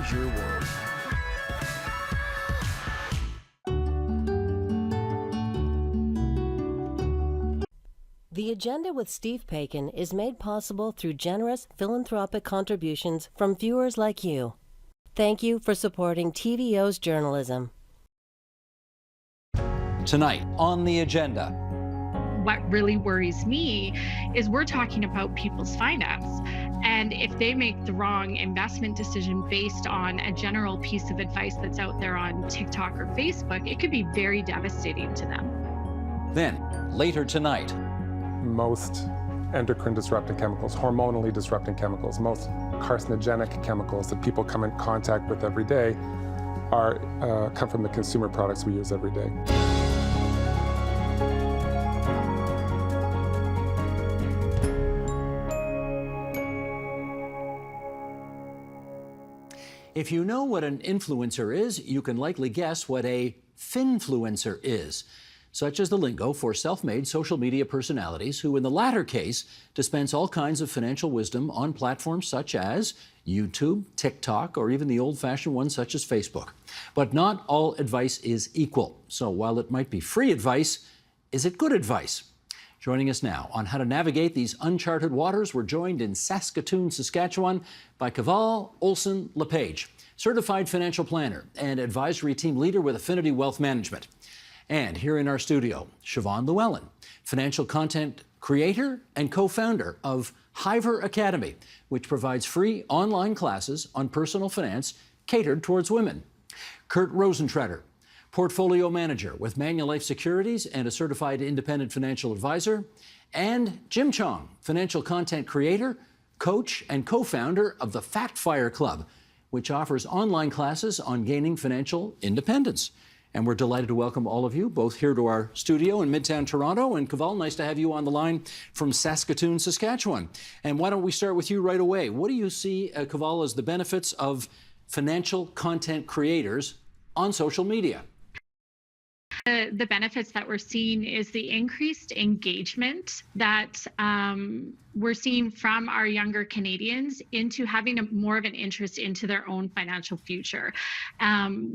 change your world. The Agenda with Steve Paikin is made possible through generous philanthropic contributions from viewers like you. Thank you for supporting TVO's journalism. Tonight on The Agenda. What really worries me is we're talking about people's finance. And if they make the wrong investment decision based on a general piece of advice that's out there on TikTok or Facebook, it could be very devastating to them. Then, later tonight. Most endocrine disrupting chemicals, hormonally disrupting chemicals, most carcinogenic chemicals that people come in contact with every day come from the consumer products we use every day. If you know what an influencer is, you can likely guess what a finfluencer is, such as the lingo for self-made social media personalities who, in the latter case, dispense all kinds of financial wisdom on platforms such as YouTube, TikTok, or even the old-fashioned ones such as Facebook. But not all advice is equal. So while it might be free advice, is it good advice? Joining us now on how to navigate these uncharted waters, we're joined in Saskatoon, Saskatchewan by Kaval Olson-LePage, certified financial planner and advisory team leader with Affinity Wealth Management. And here in our studio, Siobhan Llewellyn, financial content creator and co-founder of Hiver Academy, which provides free online classes on personal finance catered towards women. Kurt Rosentreter, portfolio manager with Manulife Securities and a certified independent financial advisor. And Jim Chong, financial content creator, coach, and co-founder of the Fat Fire Club, which offers online classes on gaining financial independence. And we're delighted to welcome all of you, both here to our studio in Midtown Toronto. And Kaval, nice to have you on the line from Saskatoon, Saskatchewan. And why don't we start with you right away? What do you see, Kaval, as the benefits of financial content creators on social media? The benefits that we're seeing is the increased engagement that we're seeing from our younger Canadians into having more of an interest into their own financial future.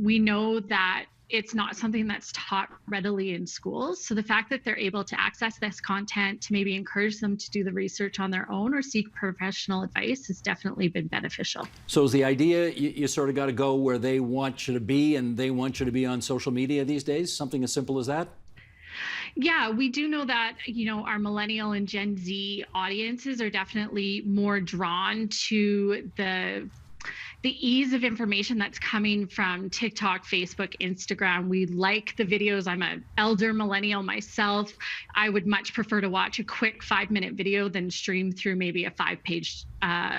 We know that it's not something that's taught readily in schools. So the fact that they're able to access this content to maybe encourage them to do the research on their own or seek professional advice has definitely been beneficial. So is the idea you sort of got to go where they want you to be and they want you to be on social media these days? Something as simple as that? Yeah, we do know that, our millennial and Gen Z audiences are definitely more drawn to the ease of information that's coming from TikTok, Facebook, Instagram. We like the videos. I'm an elder millennial myself. I would much prefer to watch a quick 5-minute video than stream through maybe a 5-page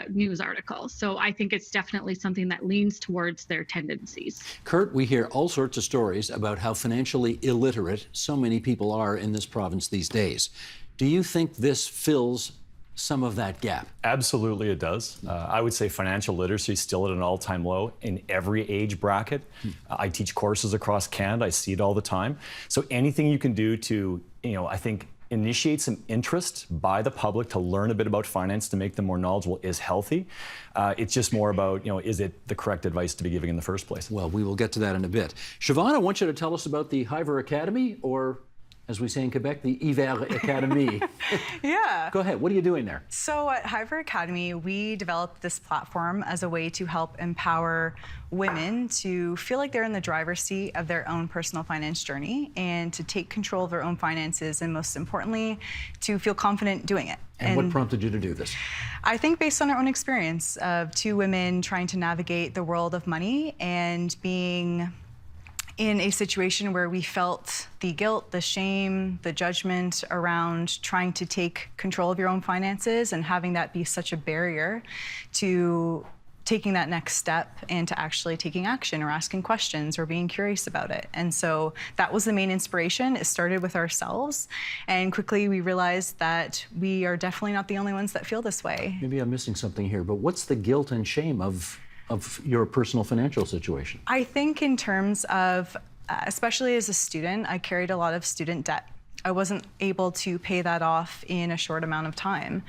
news article. So I think it's definitely something that leans towards their tendencies. Kurt, we hear all sorts of stories about how financially illiterate so many people are in this province these days. Do you think this fills some of that gap? Absolutely it does. I would say financial literacy is still at an all-time low in every age bracket. I teach courses across Canada. I see it all the time. So anything you can do to, I think, initiate some interest by the public to learn a bit about finance to make them more knowledgeable is healthy. It's just more about, is it the correct advice to be giving in the first place? Well, we will get to that in a bit. Siobhan, I want you to tell us about the Hiver Academy, or as we say in Quebec, the Hiver Academy. Yeah. Go ahead. What are you doing there? So at Hiver Academy, we developed this platform as a way to help empower women to feel like they're in the driver's seat of their own personal finance journey and to take control of their own finances, and most importantly, to feel confident doing it. And what prompted you to do this? I think based on our own experience of 2 women trying to navigate the world of money and being in a situation where we felt the guilt, the shame, the judgment around trying to take control of your own finances and having that be such a barrier to taking that next step and to actually taking action or asking questions or being curious about it. And so that was the main inspiration. It started with ourselves, and quickly we realized that we are definitely not the only ones that feel this way. Maybe I'm missing something here, but what's the guilt and shame of your personal financial situation? I think in terms of, especially as a student, I carried a lot of student debt. I wasn't able to pay that off in a short amount of time.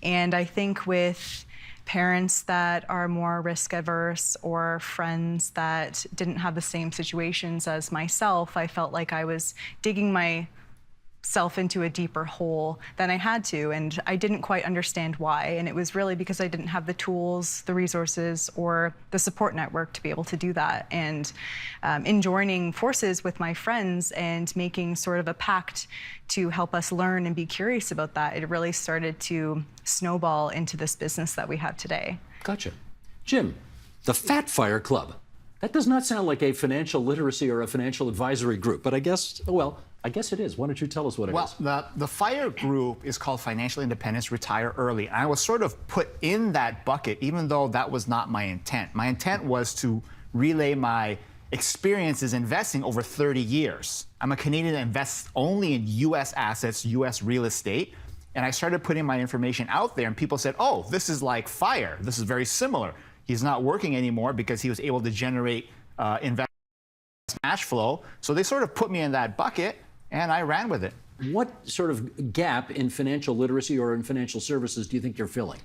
And I think with parents that are more risk averse or friends that didn't have the same situations as myself, I felt like I was digging myself into a deeper hole than I had to, and I didn't quite understand why. And it was really because I didn't have the tools, the resources, or the support network to be able to do that. And in joining forces with my friends and making sort of a pact to help us learn and be curious about that, it really started to snowball into this business that we have today. Gotcha. Jim, the Fat Fire Club. That does not sound like a financial literacy or a financial advisory group, but I guess, well, I guess it is. Why don't you tell us what it is? Well, the FIRE group is called Financial Independence Retire Early. And I was sort of put in that bucket, even though that was not my intent. My intent was to relay my experiences investing over 30 years. I'm a Canadian that invests only in U.S. assets, U.S. real estate. And I started putting my information out there, and people said, oh, this is like FIRE. This is very similar. He's not working anymore because he was able to generate investment cash flow. So they sort of put me in that bucket, and I ran with it. What sort of gap in financial literacy or in financial services do you think you're filling?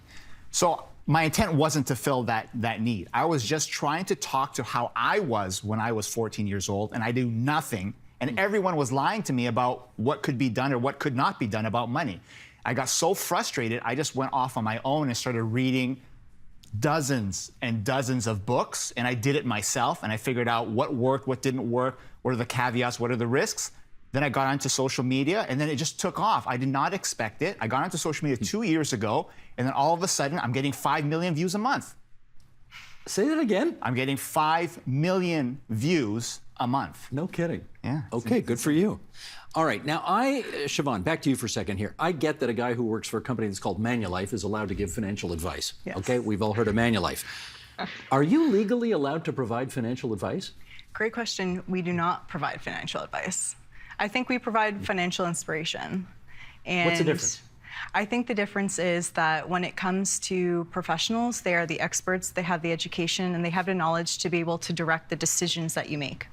So my intent wasn't to fill that need. I was just trying to talk to how I was when I was 14 years old, and I knew nothing. And everyone was lying to me about what could be done or what could not be done about money. I got so frustrated, I just went off on my own and started reading dozens and dozens of books, and I did it myself, and I figured out what worked, what didn't work, what are the caveats, what are the risks. Then I got onto social media, and then it just took off. I did not expect it. I got onto social media 2 years ago, and then all of a sudden, I'm getting 5 million views a month. Say that again. I'm getting 5 million views a month. No kidding. Yeah. Okay, good for you. All right, now Siobhan, back to you for a second here. I get that a guy who works for a company that's called Manulife is allowed to give financial advice. Yes. Okay, we've all heard of Manulife. Are you legally allowed to provide financial advice? Great question. We do not provide financial advice. I think we provide financial inspiration. And What's the difference? I think the difference is that when it comes to professionals, they are the experts, they have the education, and they have the knowledge to be able to direct the decisions that you make.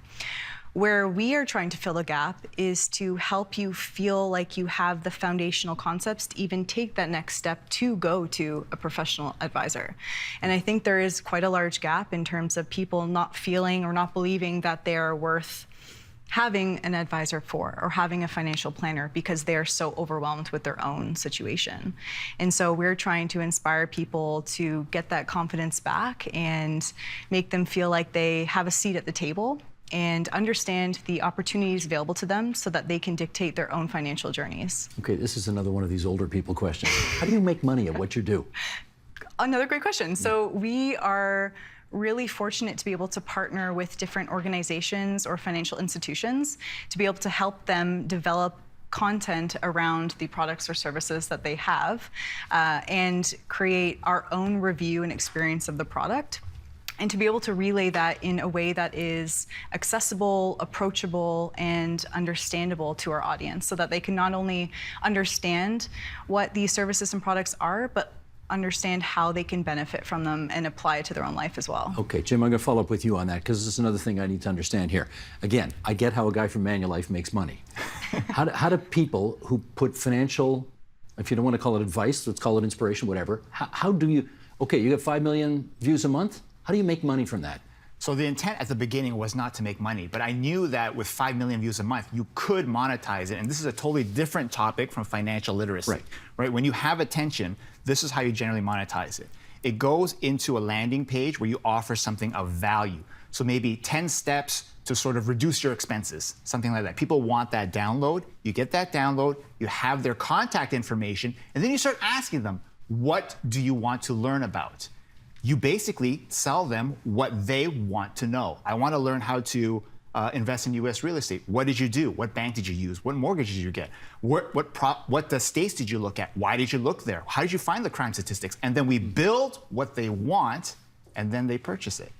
Where we are trying to fill a gap is to help you feel like you have the foundational concepts to even take that next step to go to a professional advisor. And I think there is quite a large gap in terms of people not feeling or not believing that they are worth having an advisor for or having a financial planner because they're so overwhelmed with their own situation. And so we're trying to inspire people to get that confidence back and make them feel like they have a seat at the table and understand the opportunities available to them so that they can dictate their own financial journeys. Okay, this is another one of these older people questions. How do you make money at what you do? Another great question. So we are really fortunate to be able to partner with different organizations or financial institutions to be able to help them develop content around the products or services that they have and create our own review and experience of the product, and to be able to relay that in a way that is accessible, approachable, and understandable to our audience so that they can not only understand what these services and products are, but understand how they can benefit from them and apply it to their own life as well. Okay, Jim, I'm going to follow up with you on that because this is another thing I need to understand here. Again, I get how a guy from Manulife makes money. How do people who put financial, if you don't want to call it advice, let's call it inspiration, whatever, how do you, okay, you get 5 million views a month? How do you make money from that? So the intent at the beginning was not to make money, but I knew that with 5 million views a month, you could monetize it. And this is a totally different topic from financial literacy. Right? When you have attention, this is how you generally monetize it. It goes into a landing page where you offer something of value. So maybe 10 steps to sort of reduce your expenses, something like that. People want that download. You get that download, you have their contact information, and then you start asking them, what do you want to learn about? You basically sell them what they want to know. I want to learn how to invest in U.S. real estate. What did you do? What bank did you use? What mortgage did you get? What states did you look at? Why did you look there? How did you find the crime statistics? And then we build what they want, and then they purchase it.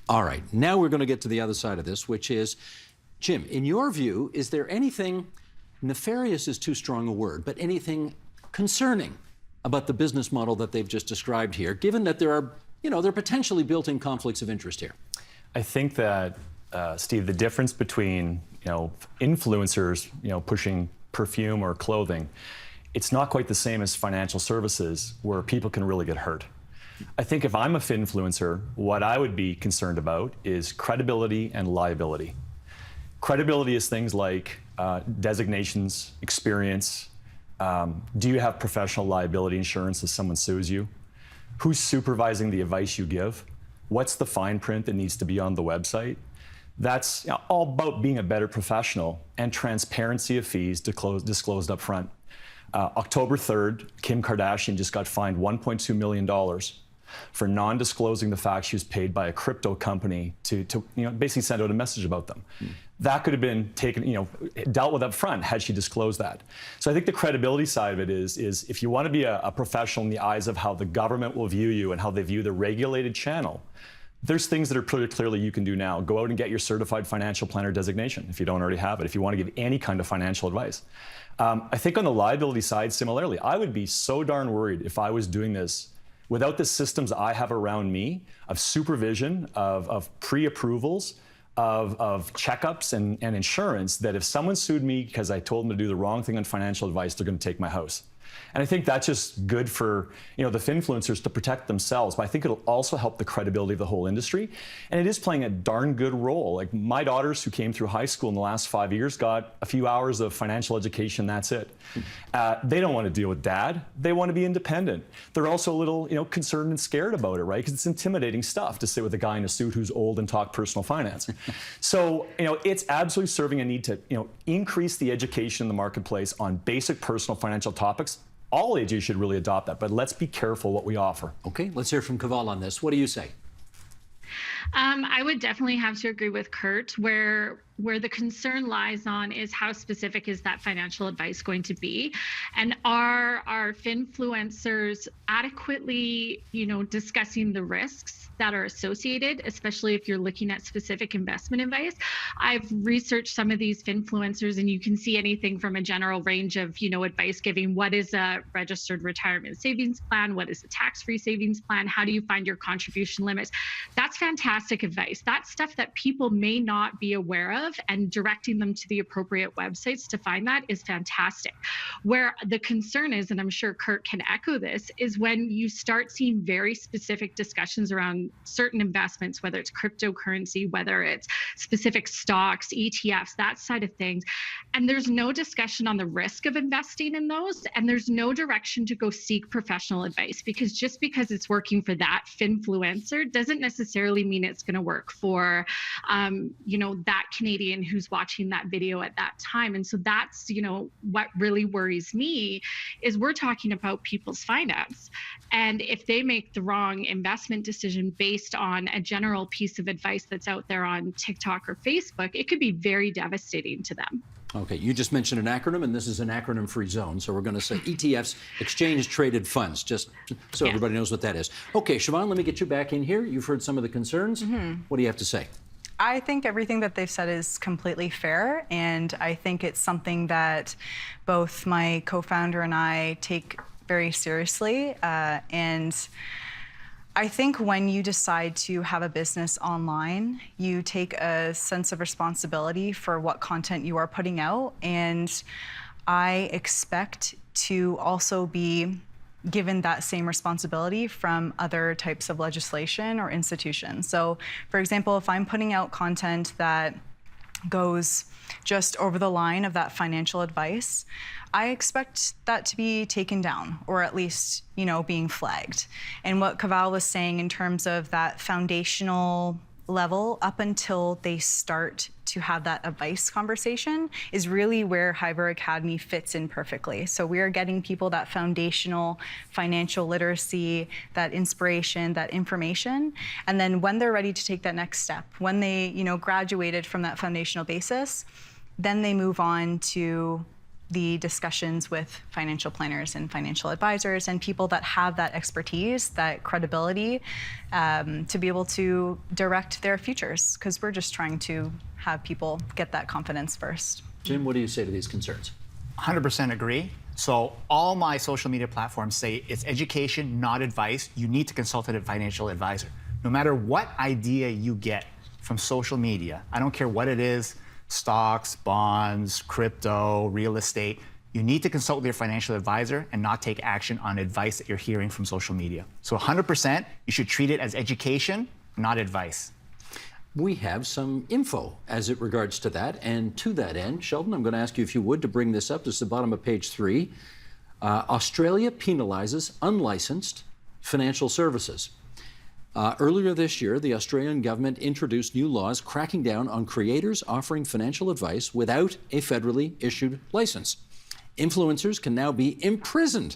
All right, now we're going to get to the other side of this, which is, Jim, in your view, is there anything, nefarious is too strong a word, but anything concerning about the business model that they've just described here, given that there are, there are potentially built-in conflicts of interest here? I think that, Steve, the difference between, influencers, pushing perfume or clothing, it's not quite the same as financial services where people can really get hurt. I think if I'm a finfluencer, what I would be concerned about is credibility and liability. Credibility is things like designations, experience. Do you have professional liability insurance if someone sues you? Who's supervising the advice you give? What's the fine print that needs to be on the website? That's all about being a better professional, and transparency of fees disclosed up front. October 3rd, Kim Kardashian just got fined $1.2 million for non-disclosing the fact she was paid by a crypto company to basically send out a message about them. That could have been taken, dealt with up front had she disclosed that. So I think the credibility side of it is if you want to be a professional in the eyes of how the government will view you and how they view the regulated channel, there's things that are pretty clearly you can do now. Go out and get your certified financial planner designation if you don't already have it, if you want to give any kind of financial advice. I think on the liability side, similarly, I would be so darn worried if I was doing this without the systems I have around me of supervision, of pre-approvals, of checkups and insurance, that if someone sued me because I told them to do the wrong thing on financial advice, they're going to take my house. And I think that's just good for the finfluencers to protect themselves, but I think it'll also help the credibility of the whole industry. And it is playing a darn good role. Like my daughters who came through high school in the last 5 years got a few hours of financial education, that's it. They don't want to deal with dad. They want to be independent. They're also a little concerned and scared about it, right? Because it's intimidating stuff to sit with a guy in a suit who's old and talk personal finance. So it's absolutely serving a need to increase the education in the marketplace on basic personal financial topics. All ages should really adopt that, but let's be careful what we offer. Okay, let's hear from Kaval on this. What do you say? I would definitely have to agree with Kurt, where the concern lies on is how specific is that financial advice going to be, and are finfluencers adequately, discussing the risks that are associated, especially if you're looking at specific investment advice. I've researched some of these finfluencers, and you can see anything from a general range of, advice giving. What is a registered retirement savings plan? What is a tax-free savings plan? How do you find your contribution limits? That's fantastic advice. That's stuff that people may not be aware of, and directing them to the appropriate websites to find that is fantastic. Where the concern is, and I'm sure Kurt can echo this, is when you start seeing very specific discussions around certain investments, whether it's cryptocurrency, whether it's specific stocks, ETFs, that side of things, and there's no discussion on the risk of investing in those, and there's no direction to go seek professional advice, because just because it's working for that finfluencer doesn't necessarily mean it's going to work for that Canadian who's watching that video at that time. And so that's what really worries me is we're talking about people's finance, and if they make the wrong investment decision based on a general piece of advice that's out there on TikTok or Facebook, it could be very devastating to them. Okay, you just mentioned an acronym, and this is an acronym-free zone, so we're going to say ETFs, exchange-traded funds, just so everybody knows what that is. Okay, Siobhan, let me get you back in here. You've heard some of the concerns. What do you have to say? I think everything that they've said is completely fair, and I think it's something that both my co-founder and I take very seriously. And I think when you decide to have a business online, you take a sense of responsibility for what content you are putting out, and I expect to also be given that same responsibility from other types of legislation or institutions. So, for example, if I'm putting out content that goes just over the line of that financial advice, I expect that to be taken down, or at least, being flagged. And what Kaval was saying in terms of that foundational level up until they start to have that advice conversation is really where Hyber Academy fits in perfectly. So we are getting people that foundational financial literacy, that inspiration, that information. And then when they're ready to take that next step, when they, graduated from that foundational basis, then they move on to the discussions with financial planners and financial advisors and people that have that expertise, that credibility, to be able to direct their futures, because we're just trying to have people get that confidence first. Jim, what do you say to these concerns? 100% agree. So all my social media platforms say it's education, not advice. You need to consult a financial advisor. No matter what idea you get from social media, I don't care what it is, stocks, bonds, crypto, real estate, you need to consult with your financial advisor and not take action on advice that you're hearing from social media. So 100%, you should treat it as education, not advice. We have some info as it regards to that. And to that end, Sheldon, I'm going to ask you if you would to bring this up. This is the bottom of page 3. Australia penalizes unlicensed financial services. Earlier this year, the Australian government introduced new laws cracking down on creators offering financial advice without a federally issued license. Influencers can now be imprisoned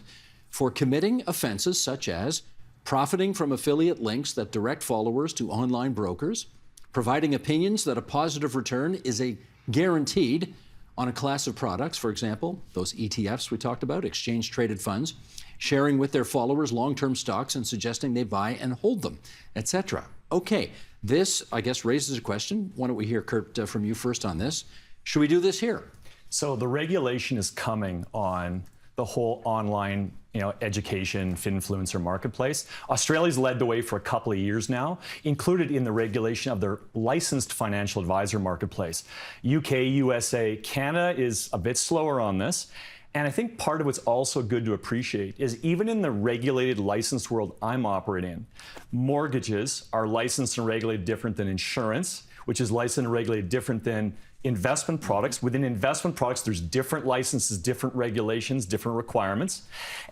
for committing offenses such as profiting from affiliate links that direct followers to online brokers, providing opinions that a positive return is a guaranteed on a class of products, for example, those ETFs we talked about, exchange-traded funds, sharing with their followers long-term stocks and suggesting they buy and hold them, etc. Okay, this, I guess, raises a question. Why don't we hear, Kurt, from you first on this? Should we do this here? So the regulation is coming on the whole online, education, finfluencer marketplace. Australia's led the way for a couple of years now, included in the regulation of their licensed financial advisor marketplace. UK, USA, Canada is a bit slower on this. And I think part of what's also good to appreciate is even in the regulated licensed world I'm operating in, mortgages are licensed and regulated different than insurance, which is licensed and regulated different than investment products. Within investment products, there's different licenses, different regulations, different requirements.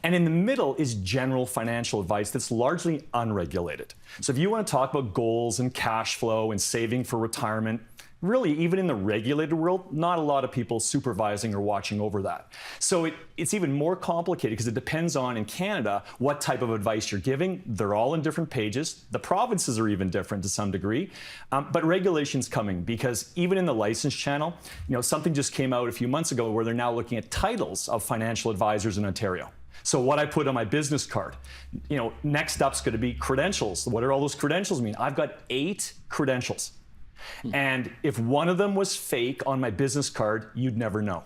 And in the middle is general financial advice that's largely unregulated. So if you want to talk about goals and cash flow and saving for retirement, really, even in the regulated world, not a lot of people supervising or watching over that. So it's even more complicated because it depends on, in Canada, what type of advice you're giving. They're all in different pages. The provinces are even different to some degree. But regulation's coming because even in the license channel, something just came out a few months ago where they're now looking at titles of financial advisors in Ontario. So what I put on my business card, next up's going to be credentials. What do all those credentials mean? I've got 8 credentials. And if one of them was fake on my business card, you'd never know.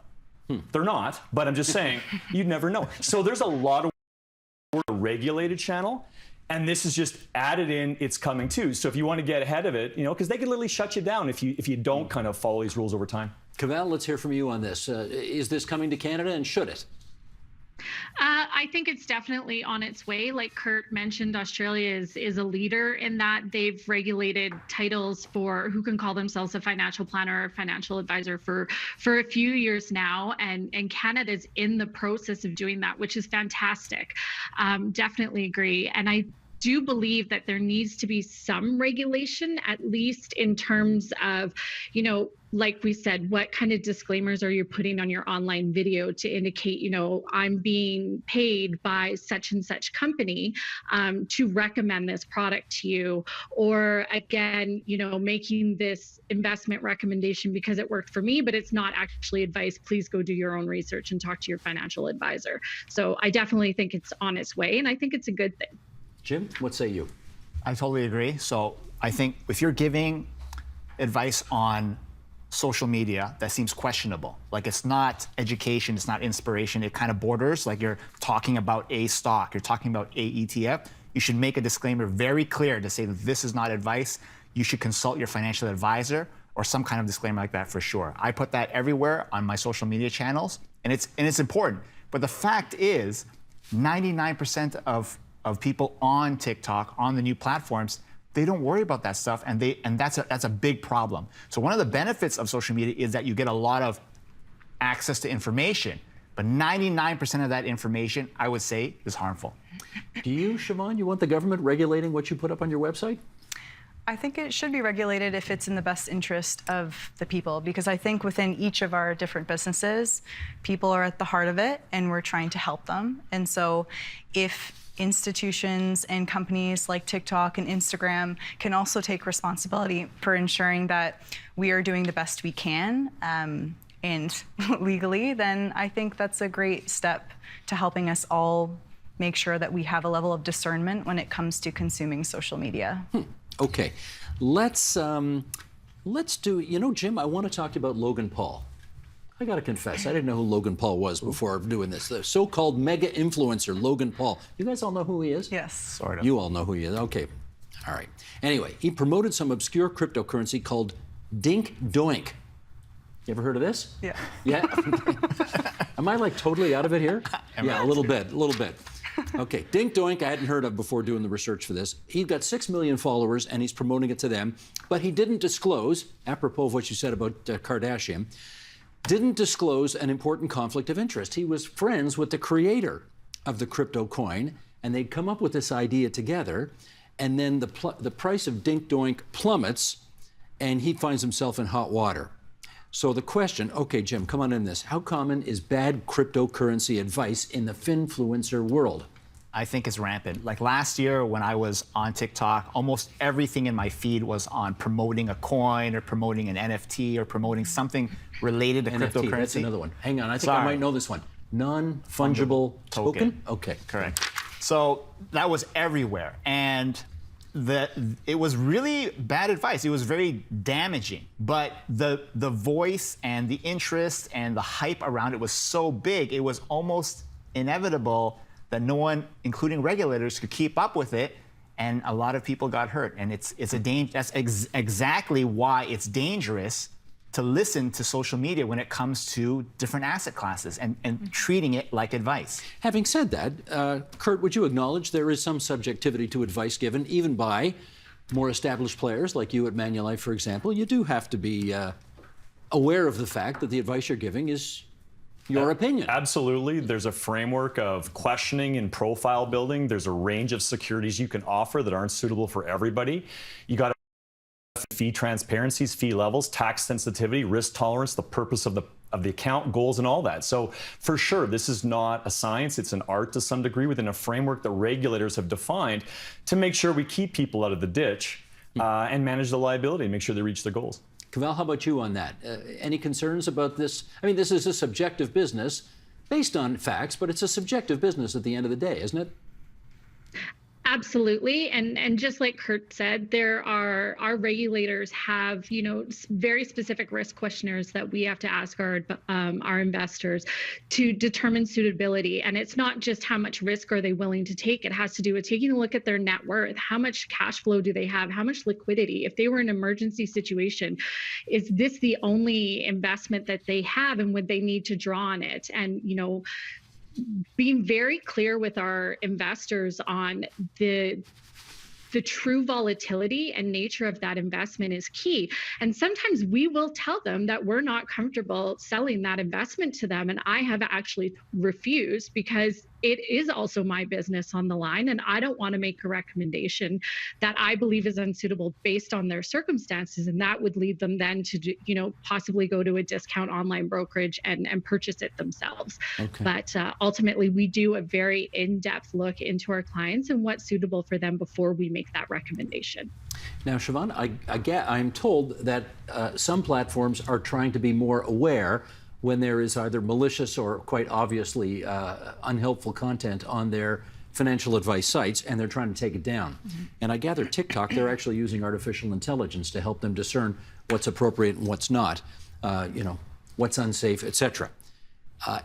They're not, but I'm just saying, you'd never know. So there's a lot of regulated channel, and this is just added in, it's coming too. So if you want to get ahead of it, because they can literally shut you down if you don't kind of follow these rules over time. Cavell, let's hear from you on this. Is this coming to Canada, and should it? I think it's definitely on its way. Like Kurt mentioned, Australia is a leader in that they've regulated titles for who can call themselves a financial planner or financial advisor for a few years now, and Canada's in the process of doing that, which is fantastic. Definitely agree. And I do believe that there needs to be some regulation, at least in terms of, like we said, what kind of disclaimers are you putting on your online video to indicate, I'm being paid by such and such company to recommend this product to you, or again, making this investment recommendation because it worked for me, but it's not actually advice. Please go do your own research and talk to your financial advisor. So I definitely think it's on its way, and I think it's a good thing. Jim, what say you? I totally agree. So I think if you're giving advice on social media that seems questionable, like it's not education, it's not inspiration, it kind of borders, like you're talking about a stock, you're talking about a ETF, you should make a disclaimer very clear to say that this is not advice. You should consult your financial advisor, or some kind of disclaimer like that for sure. I put that everywhere on my social media channels, and it's important. But the fact is, 99% of people on TikTok, on the new platforms, they don't worry about that stuff, and that's a big problem. So one of the benefits of social media is that you get a lot of access to information, but 99% of that information, I would say, is harmful. Do you, Siobhan, you want the government regulating what you put up on your website? I think it should be regulated if it's in the best interest of the people, because I think within each of our different businesses, people are at the heart of it, and we're trying to help them. And so if institutions and companies like TikTok and Instagram can also take responsibility for ensuring that we are doing the best we can and legally, then I think that's a great step to helping us all make sure that we have a level of discernment when it comes to consuming social media. Okay, let's do, Jim, I want to talk to you about Logan Paul. I got to confess, I didn't know who Logan Paul was before doing this. The so-called mega influencer, Logan Paul. You guys all know who he is? Yes. Sort of. You all know who he is. Okay. All right. Anyway, he promoted some obscure cryptocurrency called Dink Doink. You ever heard of this? Yeah. Yeah? Am I like totally out of it here? Yeah, a little bit. Okay, Dink Doink I hadn't heard of before doing the research for this. He's got 6 million followers and he's promoting it to them, but he didn't disclose, apropos of what you said about Kardashian, didn't disclose an important conflict of interest. He was friends with the creator of the crypto coin, and they'd come up with this idea together, and then the price of Dink Doink plummets, and he finds himself in hot water. So the question, okay, Jim, come on in this. How common is bad cryptocurrency advice in the finfluencer world? I think it's rampant. Like last year when I was on TikTok, almost everything in my feed was on promoting a coin or promoting an NFT or promoting something related to NFT, cryptocurrency. that's another one. Hang on, I think I might know this one. Non-fungible token? Okay. Correct. So that was everywhere. And it was really bad advice. It was very damaging. But the voice and the interest and the hype around it was so big, it was almost inevitable that no one, including regulators, could keep up with it, and a lot of people got hurt. And it's a danger. That's exactly why it's dangerous to listen to social media when it comes to different asset classes and treating it like advice. Having said that, Kurt, would you acknowledge there is some subjectivity to advice given, even by more established players like you at Manulife, for example? You do have to be aware of the fact that the advice you're giving is your opinion. Absolutely. There's a framework of questioning and profile building. There's a range of securities you can offer that aren't suitable for everybody. You got fee transparencies, fee levels, tax sensitivity, risk tolerance, the purpose of the account, goals, and all that. So for sure, this is not a science, it's an art to some degree within a framework that regulators have defined to make sure we keep people out of the ditch and manage the liability and make sure they reach their goals. Cavell, how about you on that? Any concerns about this? I mean, this is a subjective business based on facts, but it's a subjective business at the end of the day, isn't it? Absolutely. And just like Kurt said, our regulators have, very specific risk questionnaires that we have to ask our investors to determine suitability. And it's not just how much risk are they willing to take. It has to do with taking a look at their net worth. How much cash flow do they have? How much liquidity? If they were in an emergency situation, is this the only investment that they have, and would they need to draw on it? And, being very clear with our investors on the true volatility and nature of that investment is key. And sometimes we will tell them that we're not comfortable selling that investment to them. And I have actually refused because it is also my business on the line. And I don't want to make a recommendation that I believe is unsuitable based on their circumstances. And that would lead them then to, possibly go to a discount online brokerage and purchase it themselves. Okay. But ultimately, we do a very in-depth look into our clients and what's suitable for them before we make that recommendation. Now, Siobhan, I'm told that some platforms are trying to be more aware when there is either malicious or quite obviously unhelpful content on their financial advice sites, and they're trying to take it down. Mm-hmm. And I gather TikTok, they're actually using artificial intelligence to help them discern what's appropriate and what's not, what's unsafe, etc.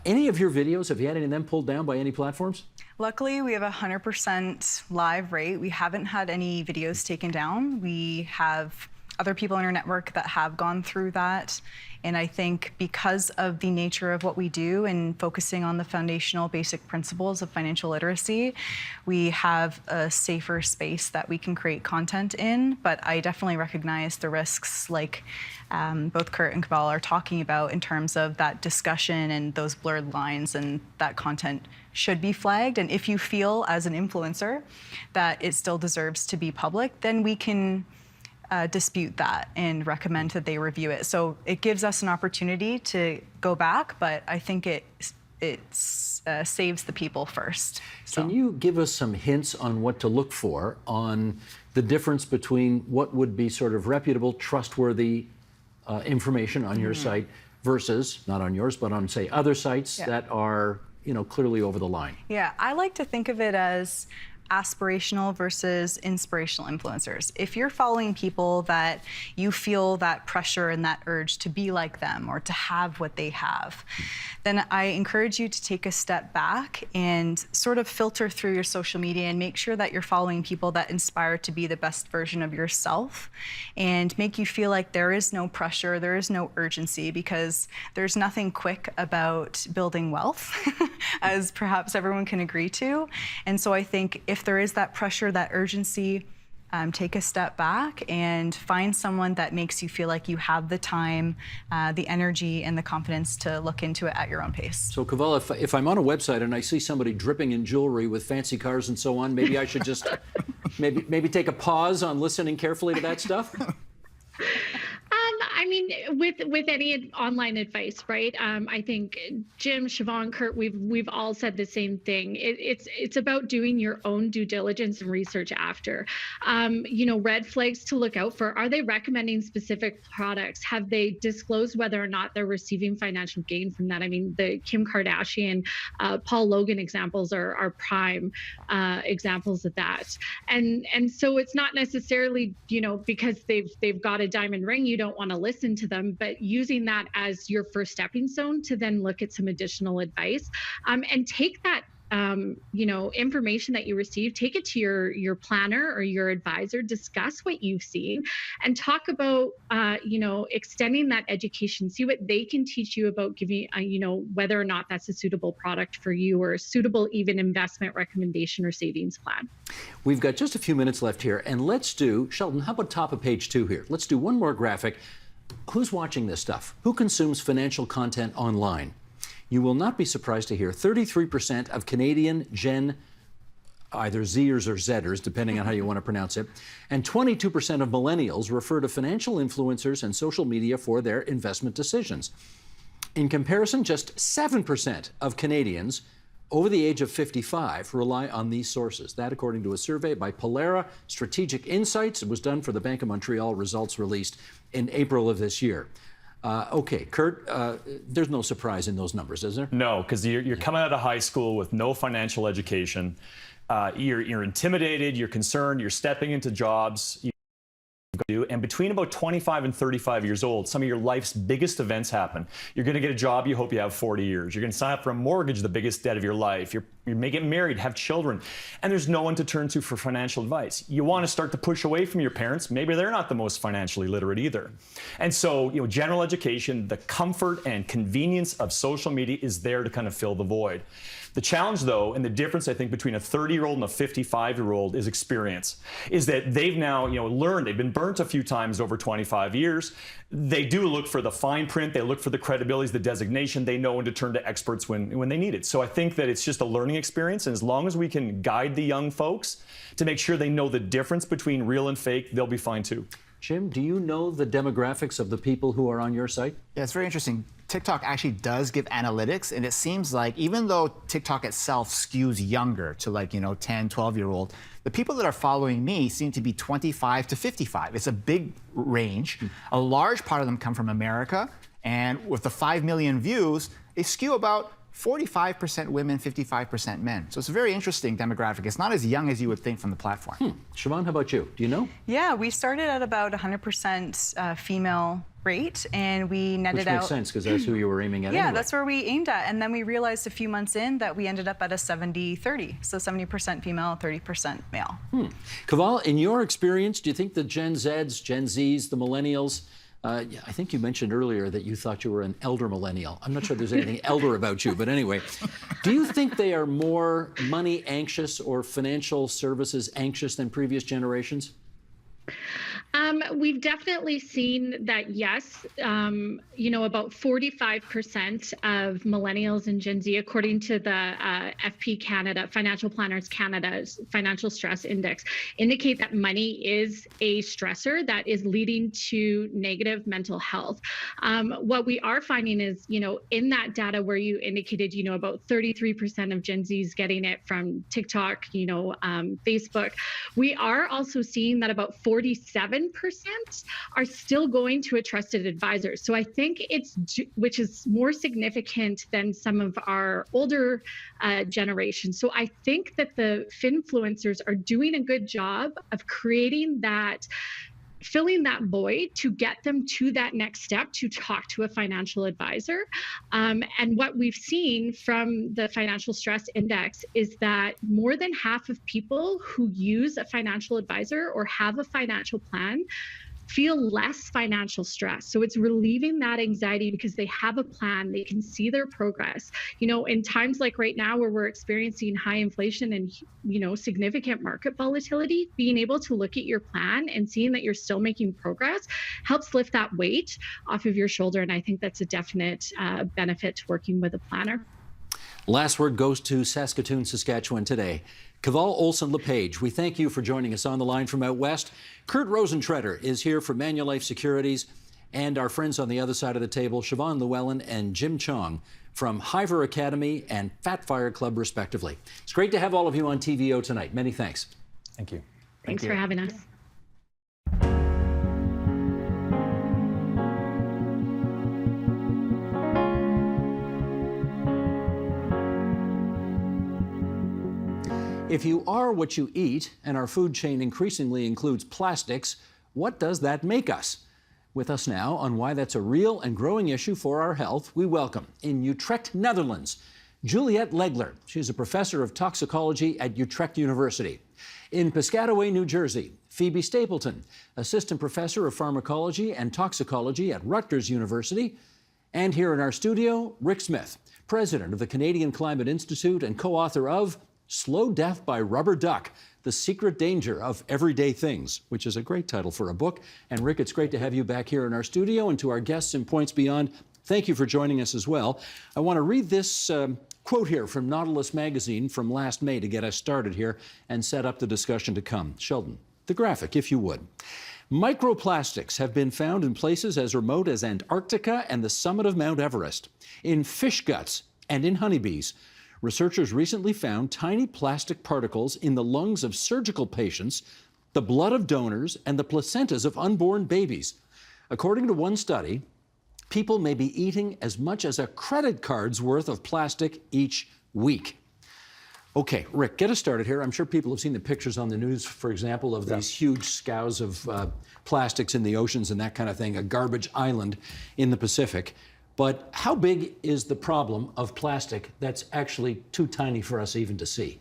Any of your videos, have you had any of them pulled down by any platforms? Luckily, we have a 100% live rate. We haven't had any videos taken down. We have other people in our network that have gone through that. And I think because of the nature of what we do and focusing on the foundational basic principles of financial literacy, we have a safer space that we can create content in. But I definitely recognize the risks like both Kurt and Cavell are talking about in terms of that discussion and those blurred lines, and that content should be flagged. And if you feel as an influencer that it still deserves to be public, then we can dispute that and recommend that they review it. So it gives us an opportunity to go back, but I think it saves the people first. So. Can you give us some hints on what to look for on the difference between what would be sort of reputable, trustworthy information on your site versus, not on yours, but on, say, other sites that are, clearly over the line? Yeah, I like to think of it as aspirational versus inspirational influencers. If you're following people that you feel that pressure and that urge to be like them or to have what they have, then I encourage you to take a step back and sort of filter through your social media and make sure that you're following people that inspire to be the best version of yourself and make you feel like there is no pressure, there is no urgency, because there's nothing quick about building wealth, as perhaps everyone can agree to. And so I think if there is that pressure, that urgency, take a step back and find someone that makes you feel like you have the time, the energy, and the confidence to look into it at your own pace. So, Kaval, if I'm on a website and I see somebody dripping in jewelry with fancy cars and so on, maybe I should just maybe take a pause on listening carefully to that stuff? I mean, with any online advice, right? I think Jim, Siobhan, Kurt, we've all said the same thing. It's about doing your own due diligence and research after. Red flags to look out for. Are they recommending specific products? Have they disclosed whether or not they're receiving financial gain from that? I mean, the Kim Kardashian, Paul Logan examples are prime examples of that. And so it's not necessarily, because they've got a diamond ring, you don't want to listen to them, but using that as your first stepping stone to then look at some additional advice, and take that information that you receive, take it to your planner or your advisor, discuss what you've seen, and talk about extending that education. See what they can teach you about giving whether or not that's a suitable product for you or a suitable even investment recommendation or savings plan. We've got just a few minutes left here, and let's do, Sheldon, how about top of page 2 here? Let's do one more graphic. Who's watching this stuff? Who consumes financial content online? You will not be surprised to hear 33% of Canadian Gen either Zers or Zers, depending on how you want to pronounce it, and 22% of millennials refer to financial influencers and social media for their investment decisions. In comparison, just 7% of Canadians over the age of 55 rely on these sources. That, according to a survey by Pollara Strategic Insights. It was done for the Bank of Montreal, results released in April of this year. Okay, Kurt, there's no surprise in those numbers, is there? No, because you're coming out of high school with no financial education. You're intimidated, you're concerned, you're stepping into jobs. And between about 25 and 35 years old, some of your life's biggest events happen. You're going to get a job you hope you have 40 years. You're going to sign up for a mortgage, the biggest debt of your life. You may get married, have children, and there's no one to turn to for financial advice. You want to start to push away from your parents. Maybe they're not the most financially literate either. And so, general education, the comfort and convenience of social media is there to kind of fill the void. The challenge, though, and the difference, I think, between a 30-year-old and a 55-year-old is experience, is that they've now, learned, they've been burnt a few times over 25 years. They do look for the fine print, they look for the credibility, the designation, they know when to turn to experts when they need it. So I think that it's just a learning experience, and as long as we can guide the young folks to make sure they know the difference between real and fake, they'll be fine too. Jim, do you know the demographics of the people who are on your site? Yeah, it's very interesting. TikTok actually does give analytics, and it seems like even though TikTok itself skews younger to 10, 12-year-old, the people that are following me seem to be 25 to 55. It's a big range. A large part of them come from America, and with the 5 million views, they skew about 45% women, 55% men. So it's a very interesting demographic. It's not as young as you would think from the platform. Siobhan, how about you? Do you know? Yeah, we started at about 100% female rate, and we netted out. Which makes sense, because that's who you were aiming at. Yeah, anyway. that's where we aimed at. And then we realized a few months in that we ended up at a 70-30. So 70% female, 30% male. Kaval, in your experience, do you think the Gen Zs, Gen Zs, the millennials, I think you mentioned earlier that you thought you were an elder millennial. I'm not sure there's anything elder about you, but anyway. Do you think they are more money anxious or financial services anxious than previous generations? We've definitely seen that, yes. About 45% of millennials and Gen Z, according to the FP Canada, Financial Planners Canada's Financial Stress Index, indicate that money is a stressor that is leading to negative mental health. What we are finding is, in that data where you indicated, about 33% of Gen Zs getting it from TikTok, Facebook, we are also seeing that about 47% are still going to a trusted advisor. So I think which is more significant than some of our older generations. So I think that the finfluencers are doing a good job of filling that void to get them to that next step to talk to a financial advisor. And what we've seen from the Financial Stress Index is that more than half of people who use a financial advisor or have a financial plan feel less financial stress. So it's relieving that anxiety because they have a plan, they can see their progress. In times like right now where we're experiencing high inflation and, significant market volatility, being able to look at your plan and seeing that you're still making progress helps lift that weight off of your shoulder. And I think that's a definite benefit to working with a planner. Last word goes to Saskatoon, Saskatchewan today. Caval Olson-LePage, we thank you for joining us on the line from out west. Kurt Rosentreter is here from Manulife Securities, and our friends on the other side of the table, Siobhan Llewellyn and Jim Chong from Hiver Academy and Fat Fire Club, respectively. It's great to have all of you on TVO tonight. Many thanks. Thank you. Thanks for having us. If you are what you eat, and our food chain increasingly includes plastics, what does that make us? With us now on why that's a real and growing issue for our health, we welcome, in Utrecht, Netherlands, Juliette Legler. She's a professor of toxicology at Utrecht University. In Piscataway, New Jersey, Phoebe Stapleton, assistant professor of pharmacology and toxicology at Rutgers University. And here in our studio, Rick Smith, president of the Canadian Climate Institute and co-author of Slow Death by Rubber Duck, The Secret Danger of Everyday Things, which is a great title for a book. And Rick, it's great to have you back here in our studio. And to our guests in Points Beyond, thank you for joining us as well. I want to read this quote here from Nautilus magazine from last May to get us started here and set up the discussion to come. Sheldon, the graphic, if you would. Microplastics have been found in places as remote as Antarctica and the summit of Mount Everest, in fish guts and in honeybees. Researchers recently found tiny plastic particles in the lungs of surgical patients, the blood of donors, and the placentas of unborn babies. According to one study, people may be eating as much as a credit card's worth of plastic each week. Okay, Rick, get us started here. I'm sure people have seen the pictures on the news, for example, of these huge scows of plastics in the oceans and that kind of thing, a garbage island in the Pacific. But how big is the problem of plastic that's actually too tiny for us even to see?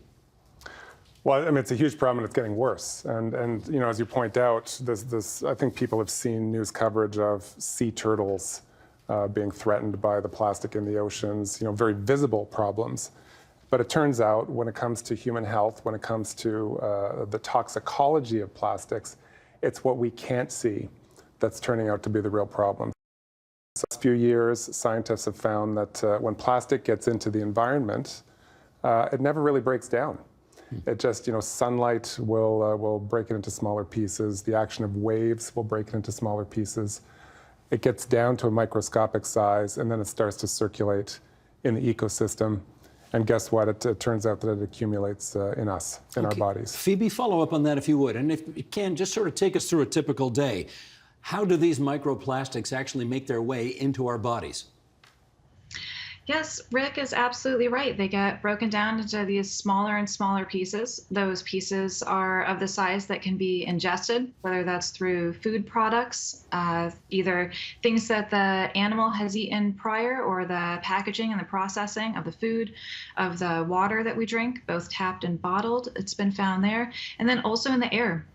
Well, I mean, it's a huge problem and it's getting worse. And as you point out, I think people have seen news coverage of sea turtles being threatened by the plastic in the oceans, very visible problems. But it turns out when it comes to human health, when it comes to the toxicology of plastics, it's what we can't see that's turning out to be the real problem. The last few years, scientists have found that when plastic gets into the environment, it never really breaks down. It just, sunlight will break it into smaller pieces. The action of waves will break it into smaller pieces. It gets down to a microscopic size, and then it starts to circulate in the ecosystem. And guess what? It turns out that it accumulates in us, in our bodies. Phoebe, follow up on that if you would. And if you can, just sort of take us through a typical day. How do these microplastics actually make their way into our bodies? Yes, Rick is absolutely right. They get broken down into these smaller and smaller pieces. Those pieces are of the size that can be ingested, whether that's through food products, either things that the animal has eaten prior, or the packaging and the processing of the food, of the water that we drink, both tapped and bottled. It's been found there. And then also in the air.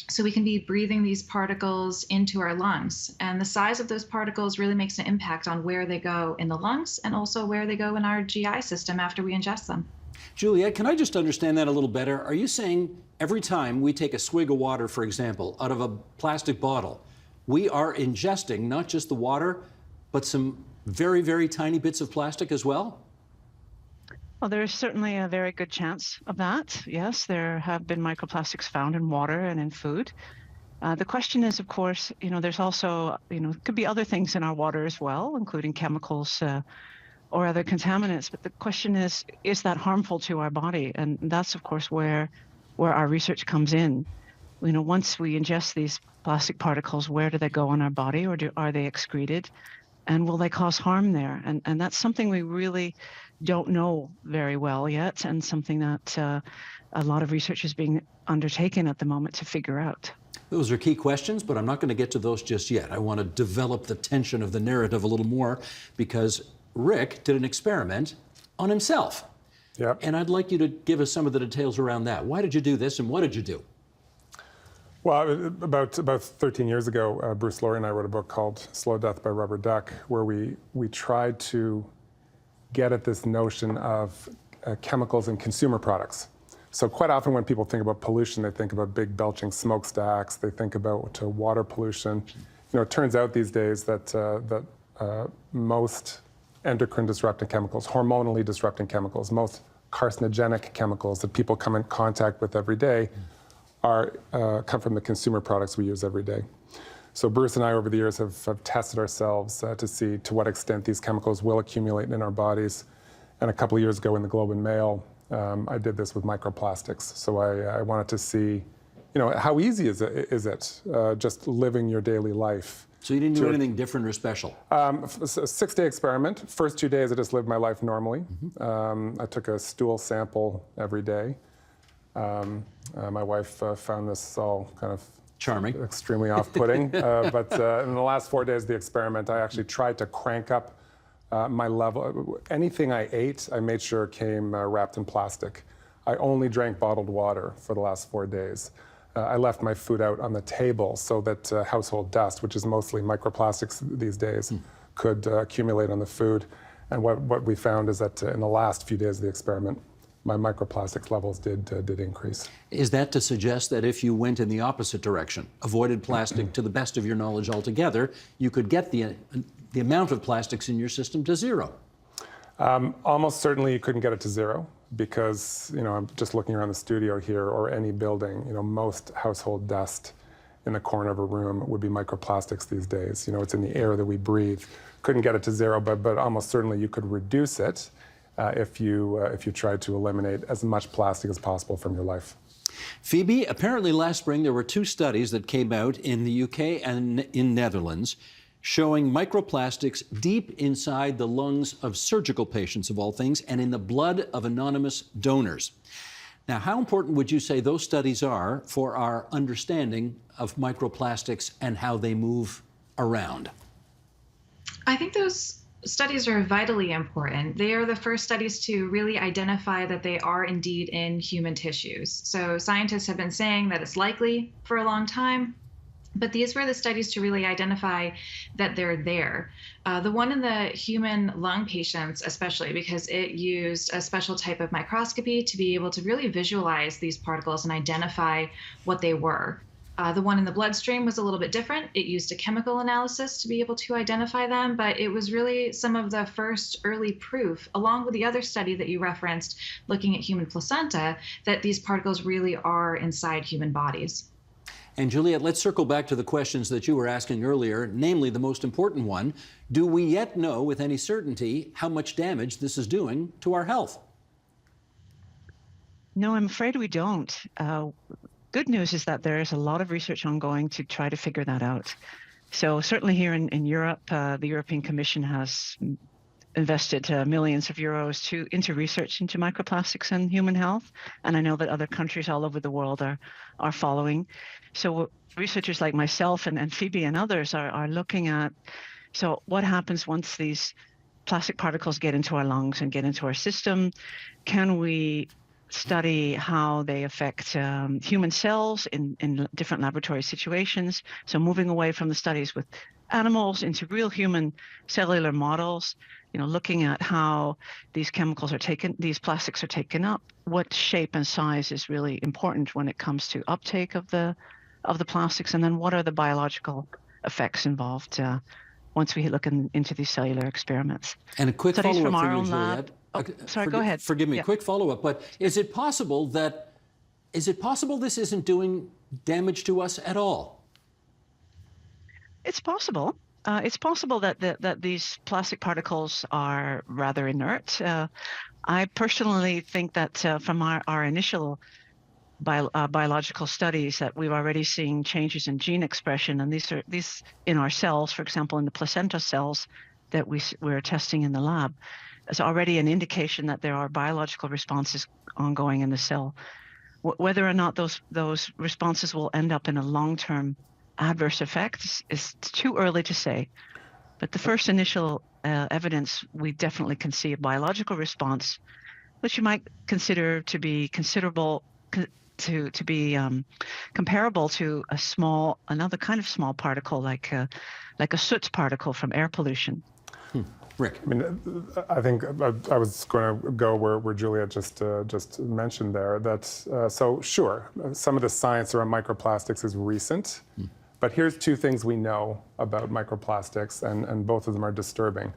So we can be breathing these particles into our lungs. And the size of those particles really makes an impact on where they go in the lungs and also where they go in our GI system after we ingest them. Juliette, can I just understand that a little better? Are you saying every time we take a swig of water, for example, out of a plastic bottle, we are ingesting not just the water, but some very, very tiny bits of plastic as well? Well, there's certainly a very good chance of that. Yes, there have been microplastics found in water and in food. The question is, of course, there's also, could be other things in our water as well, including chemicals or other contaminants. But the question is that harmful to our body? And that's, of course, where our research comes in. once we ingest these plastic particles, where do they go in our body, or are they excreted? And will they cause harm there? And that's something we really don't know very well yet, and something that a lot of research is being undertaken at the moment to figure out. Those are key questions, but I'm not going to get to those just yet. I want to develop the tension of the narrative a little more, because Rick did an experiment on himself. Yep. And I'd like you to give us some of the details around that. Why did you do this, and what did you do? Well, about 13 years ago, Bruce Laurie and I wrote a book called Slow Death by Rubber Duck, where we tried to get at this notion of chemicals in consumer products. So quite often when people think about pollution, they think about big belching smokestacks, they think about water pollution. It turns out these days that most endocrine disrupting chemicals, hormonally disrupting chemicals, most carcinogenic chemicals that people come in contact with every day come from the consumer products we use every day. So Bruce and I, over the years, have tested ourselves to see to what extent these chemicals will accumulate in our bodies. And a couple of years ago in the Globe and Mail, I did this with microplastics. So I wanted to see, how easy is it just living your daily life? So you didn't do anything different or special? A 6-day experiment. First 2 days, I just lived my life normally. I took a stool sample every day. My wife found this all kind of charming, extremely off-putting. But in the last 4 days of the experiment, I actually tried to crank up my level. Anything I ate, I made sure came wrapped in plastic. I only drank bottled water for the last 4 days. I left my food out on the table so that household dust, which is mostly microplastics these days, could accumulate on the food. And what we found is that in the last few days of the experiment, my microplastics levels did increase. Is that to suggest that if you went in the opposite direction, avoided plastic to the best of your knowledge altogether, you could get the amount of plastics in your system to zero? Almost certainly you couldn't get it to zero, because I'm just looking around the studio here or any building, most household dust in the corner of a room would be microplastics these days. It's in the air that we breathe. Couldn't get it to zero, but almost certainly you could reduce it if you tried to eliminate as much plastic as possible from your life. Phoebe, apparently last spring there were 2 studies that came out in the UK and in Netherlands showing microplastics deep inside the lungs of surgical patients, of all things, and in the blood of anonymous donors. Now, how important would you say those studies are for our understanding of microplastics and how they move around? I think those studies are vitally important. They are the first studies to really identify that they are indeed in human tissues. So scientists have been saying that it's likely for a long time, but these were the studies to really identify that they're there. The one in the human lung patients, especially because it used a special type of microscopy to be able to really visualize these particles and identify what they were. The one in the bloodstream was a little bit different. It used a chemical analysis to be able to identify them, but it was really some of the first early proof, along with the other study that you referenced, looking at human placenta, that these particles really are inside human bodies. And Juliet, let's circle back to the questions that you were asking earlier, namely the most important one. Do we yet know with any certainty how much damage this is doing to our health? No, I'm afraid we don't. Good news is that there is a lot of research ongoing to try to figure that out. So certainly here in Europe, the European Commission has invested millions of euros into research into microplastics and human health. And I know that other countries all over the world are following. So researchers like myself and Phoebe and others are looking at, so what happens once these plastic particles get into our lungs and get into our system? Can we study how they affect human cells in different laboratory situations? So moving away from the studies with animals into real human cellular models, looking at how these these plastics are taken up, what shape and size is really important when it comes to uptake of the plastics, and then what are the biological effects involved once we look into these cellular experiments. And a quick Studies follow-up from for our you, own Juliet. lab. Oh, sorry, go ahead. Forgive me, Yeah. quick follow-up, but is it possible this isn't doing damage to us at all? It's possible. It's possible that these plastic particles are rather inert. I personally think that from our initial biological studies that we've already seen changes in gene expression, and these in our cells, for example, in the placenta cells that we're testing in the lab, is already an indication that there are biological responses ongoing in the cell. Whether or not those responses will end up in a long-term adverse effect is too early to say. But the first initial evidence, we definitely can see a biological response, which you might consider to be considerable, to be comparable to another kind of small particle, like a soot particle from air pollution. Rick. I mean, I think I was going to go where Juliet just mentioned there. That so sure, some of the science around microplastics is recent, but here's two things we know about microplastics, and both of them are disturbing.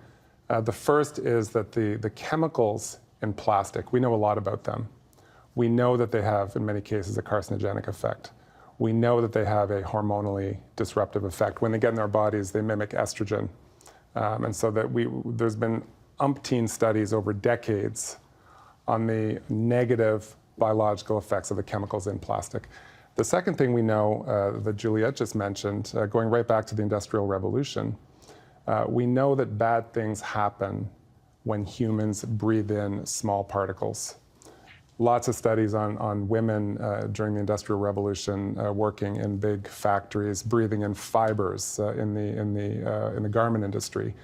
The first is that the chemicals in plastic, we know a lot about them. We know that they have, in many cases, a carcinogenic effect. We know that they have a hormonally disruptive effect. When they get in our bodies, they mimic estrogen. And so that there's been umpteen studies over decades on the negative biological effects of the chemicals in plastic. The second thing we know that Juliet just mentioned, going right back to the Industrial Revolution, we know that bad things happen when humans breathe in small particles. Lots of studies on women during the Industrial Revolution working in big factories, breathing in fibers in the garment industry.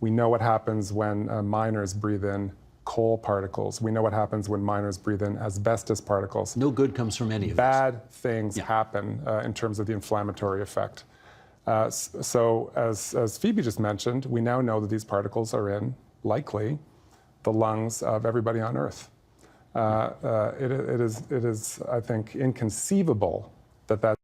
We know what happens when miners breathe in coal particles. We know what happens when miners breathe in asbestos particles. No good comes from any of this. Bad things happen in terms of the inflammatory effect. So as Phoebe just mentioned, we now know that these particles are in, likely, the lungs of everybody on Earth. It is, I think, inconceivable that that's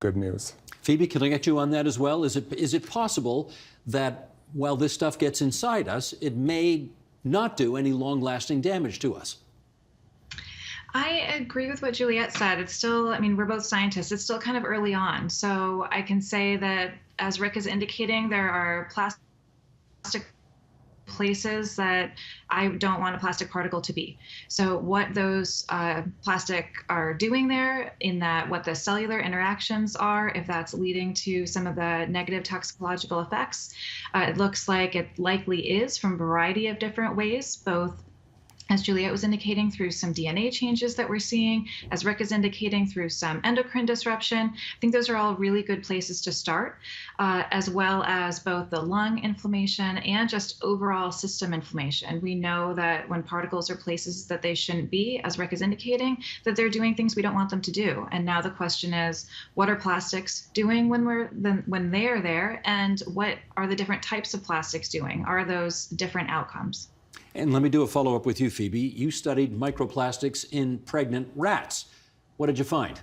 good news. Phoebe, can I get you on that as well? Is it possible that while this stuff gets inside us, it may not do any long-lasting damage to us? I agree with what Juliet said. It's still, I mean, we're both scientists. It's still kind of early on. So I can say that, as Rick is indicating, there are plastic places that I don't want a plastic particle to be. So what those plastic are doing there, in that what the cellular interactions are, if that's leading to some of the negative toxicological effects, it looks like it likely is from a variety of different ways, both, as Juliet was indicating, through some DNA changes that we're seeing, as Rick is indicating, through some endocrine disruption. I think those are all really good places to start, as well as both the lung inflammation and just overall system inflammation. We know that when particles are places that they shouldn't be, as Rick is indicating, that they're doing things we don't want them to do. And now the question is, what are plastics doing when they are there, and what are the different types of plastics doing? Are those different outcomes? And let me do a follow-up with you, Phoebe. You studied microplastics in pregnant rats. What did you find?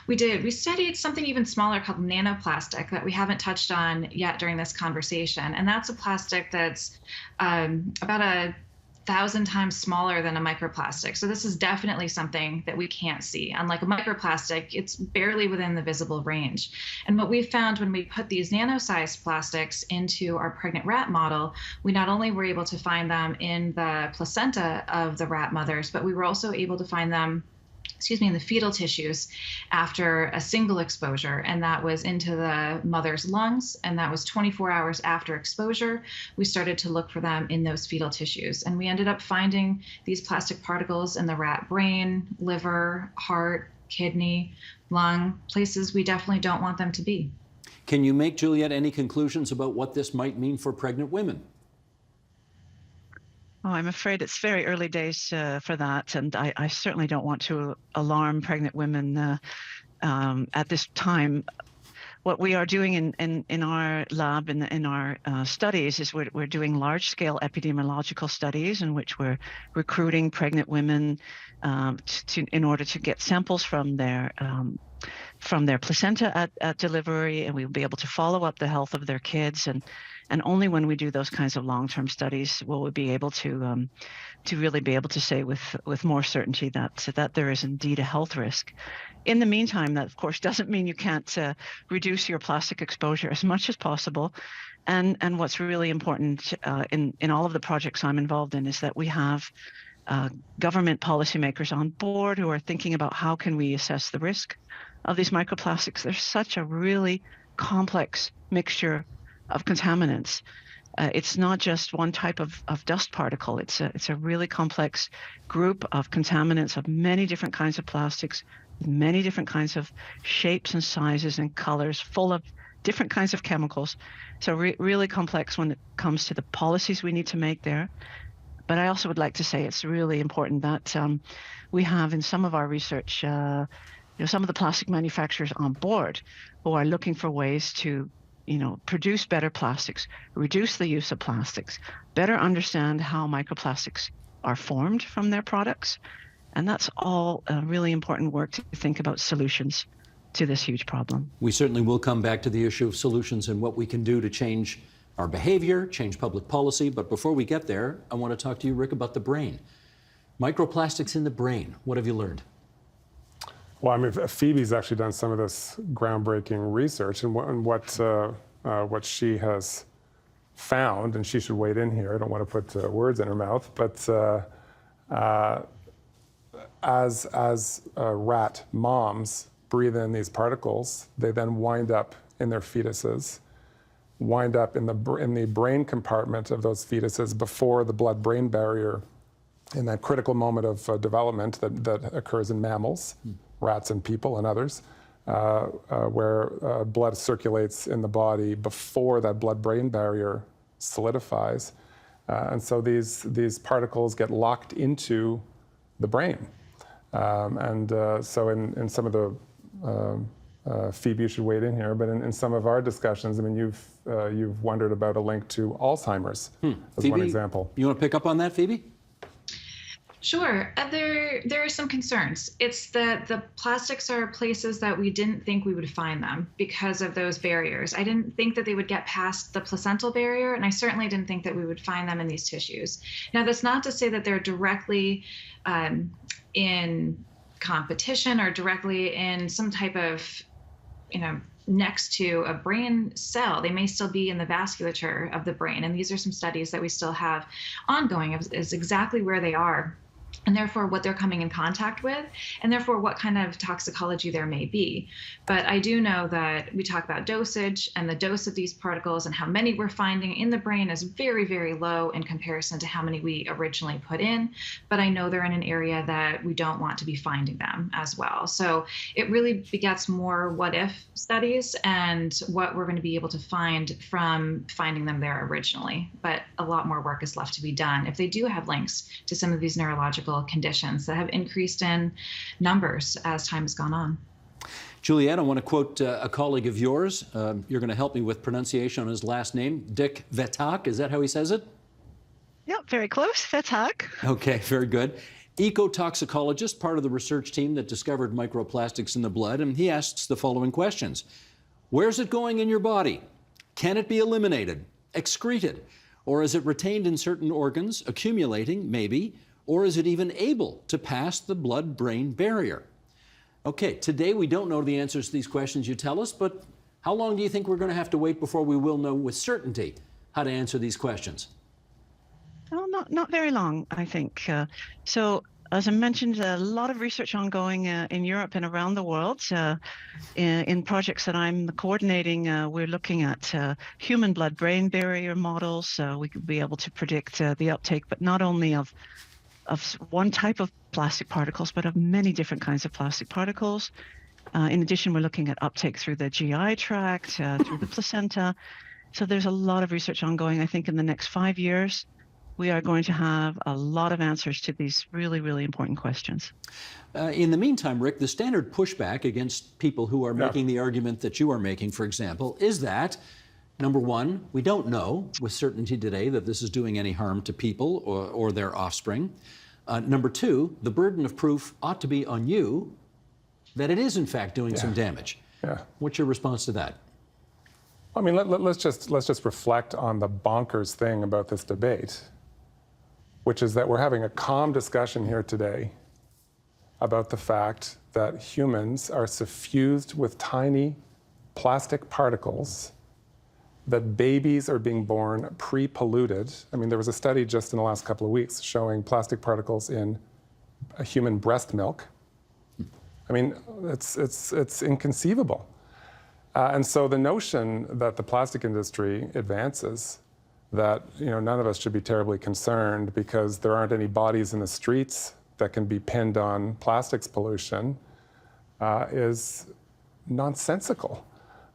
We did. We studied something even smaller called nanoplastic that we haven't touched on yet during this conversation. And that's a plastic that's about 1,000 times smaller than a microplastic. So this is definitely something that we can't see. Unlike a microplastic, it's barely within the visible range. And what we found when we put these nano-sized plastics into our pregnant rat model, we not only were able to find them in the placenta of the rat mothers, but we were also able to find them in the fetal tissues after a single exposure, and that was into the mother's lungs, and that was 24 hours after exposure. We started to look for them in those fetal tissues, and we ended up finding these plastic particles in the rat brain, liver, heart, kidney, lung, places we definitely don't want them to be. Can you make, Juliet, any conclusions about what this might mean for pregnant women? Oh, I'm afraid it's very early days for that, and I certainly don't want to alarm pregnant women at this time. What we are doing in our lab, in our studies, is we're doing large-scale epidemiological studies in which we're recruiting pregnant women in order to get samples from their placenta at delivery, and we'll be able to follow up the health of their kids. And only when we do those kinds of long-term studies will we be able to really be able to say with more certainty that there is indeed a health risk. In the meantime, that of course doesn't mean you can't reduce your plastic exposure as much as possible. And what's really important in all of the projects I'm involved in is that we have government policymakers on board who are thinking about how can we assess the risk of these microplastics. There's such a really complex mixture of contaminants. It's not just one type of dust particle. It's a really complex group of contaminants of many different kinds of plastics, many different kinds of shapes and sizes and colors, full of different kinds of chemicals. So really complex when it comes to the policies we need to make there. But I also would like to say it's really important that we have in some of our research, some of the plastic manufacturers on board who are looking for ways to, produce better plastics, reduce the use of plastics, better understand how microplastics are formed from their products. And that's all really important work to think about solutions to this huge problem. We certainly will come back to the issue of solutions and what we can do to change our behavior, change public policy. But before we get there, I want to talk to you, Rick, about the brain. Microplastics in the brain. What have you learned? Well, I mean, Phoebe's actually done some of this groundbreaking research, and what she has found, and she should wade in here. I don't want to put words in her mouth, but as rat moms breathe in these particles, they then wind up in their fetuses, wind up in the brain compartment of those fetuses before the blood-brain barrier, in that critical moment of development that occurs in mammals, rats and people and others, where blood circulates in the body before that blood-brain barrier solidifies. And so these particles get locked into the brain. So in some of the, Phoebe, you should wade in here, but in some of our discussions, I mean, you've wondered about a link to Alzheimer's as Phoebe, one example. You want to pick up on that, Phoebe? Sure. There are some concerns. It's that the plastics are places that we didn't think we would find them because of those barriers. I didn't think that they would get past the placental barrier, and I certainly didn't think that we would find them in these tissues. Now, that's not to say that they're directly in competition or directly in some type of, next to a brain cell. They may still be in the vasculature of the brain. And these are some studies that we still have ongoing is exactly where they are, and therefore what they're coming in contact with, and therefore what kind of toxicology there may be. But I do know that we talk about dosage, and the dose of these particles and how many we're finding in the brain is very, very low in comparison to how many we originally put in. But I know they're in an area that we don't want to be finding them as well. So it really begets more what if studies and what we're going to be able to find from finding them there originally. But a lot more work is left to be done if they do have links to some of these neurological conditions that have increased in numbers as time has gone on. Juliette, I want to quote a colleague of yours. You're going to help me with pronunciation on his last name, Dick Vetak. Is that how he says it? Yep, very close. Vetak. Okay, very good. Ecotoxicologist, part of the research team that discovered microplastics in the blood, and he asks the following questions. Where's it going in your body? Can it be eliminated, excreted, or is it retained in certain organs, accumulating, maybe, or is it even able to pass the blood-brain barrier? Okay, today we don't know the answers to these questions you tell us, but how long do you think we're going to have to wait before we will know with certainty how to answer these questions? Well, not very long, I think. So, as I mentioned, a lot of research ongoing in Europe and around the world. In projects that I'm coordinating, we're looking at human blood-brain barrier models. We could be able to predict the uptake, but not only of one type of plastic particles, but of many different kinds of plastic particles. In addition, we're looking at uptake through the GI tract, through the placenta. So there's a lot of research ongoing. I think in the next 5 years, we are going to have a lot of answers to these really, really important questions. In the meantime, Rick, the standard pushback against people who are making the argument that you are making, for example, is that, number one, we don't know with certainty today that this is doing any harm to people or their offspring. Number two, the burden of proof ought to be on you that it is in fact doing some damage. What's your response to that? I mean, let's just reflect on the bonkers thing about this debate, which is that we're having a calm discussion here today about the fact that humans are suffused with tiny plastic particles that babies are being born pre-polluted. I mean, there was a study just in the last couple of weeks showing plastic particles in a human breast milk. I mean, it's inconceivable. And so the notion that the plastic industry advances that none of us should be terribly concerned because there aren't any bodies in the streets that can be pinned on plastics pollution is nonsensical.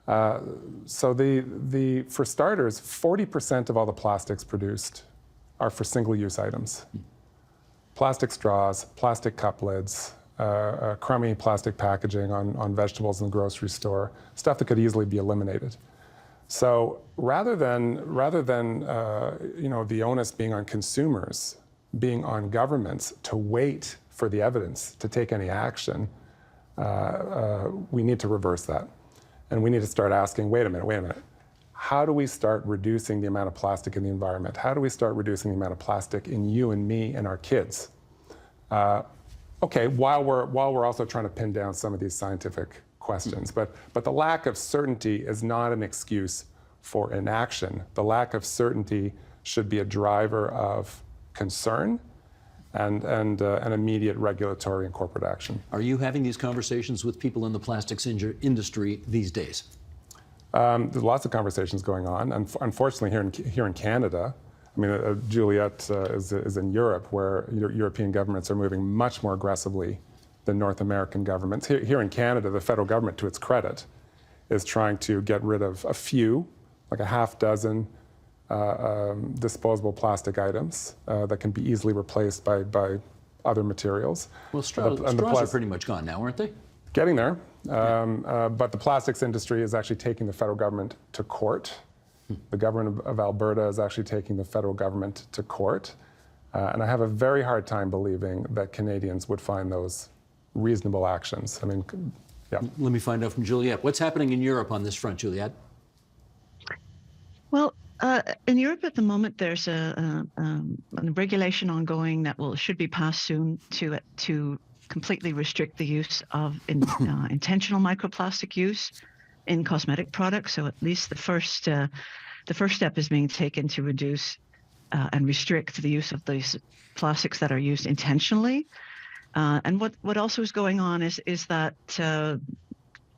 So for starters, 40% of all the plastics produced are for single-use items. Plastic straws, plastic cup lids, crummy plastic packaging on vegetables in the grocery store, stuff that could easily be eliminated. So rather than the onus being on consumers, being on governments to wait for the evidence to take any action, we need to reverse that. And we need to start asking, wait a minute. How do we start reducing the amount of plastic in the environment? How do we start reducing the amount of plastic in you and me and our kids? Okay, while we're also trying to pin down some of these scientific questions, but the lack of certainty is not an excuse for inaction. The lack of certainty should be a driver of concern and an immediate regulatory and corporate action. Are you having these conversations with people in the plastics industry these days? There's lots of conversations going on. Unfortunately, here in Canada, I mean, Juliette is in Europe, where European governments are moving much more aggressively than North American governments. Here in Canada, the federal government, to its credit, is trying to get rid of a few, like a half dozen disposable plastic items that can be easily replaced by other materials. Well, straws are pretty much gone now, aren't they? Getting there. But the plastics industry is actually taking the federal government to court. The government of Alberta is actually taking the federal government to court. And I have a very hard time believing that Canadians would find those reasonable actions. I mean, yeah. Let me find out from Juliette. What's happening in Europe on this front, Juliette? Well, in Europe at the moment, there's a regulation ongoing that should be passed soon to completely restrict the use of intentional microplastic use in cosmetic products. So at least the first step is being taken to reduce and restrict the use of these plastics that are used intentionally. And what also is going on is that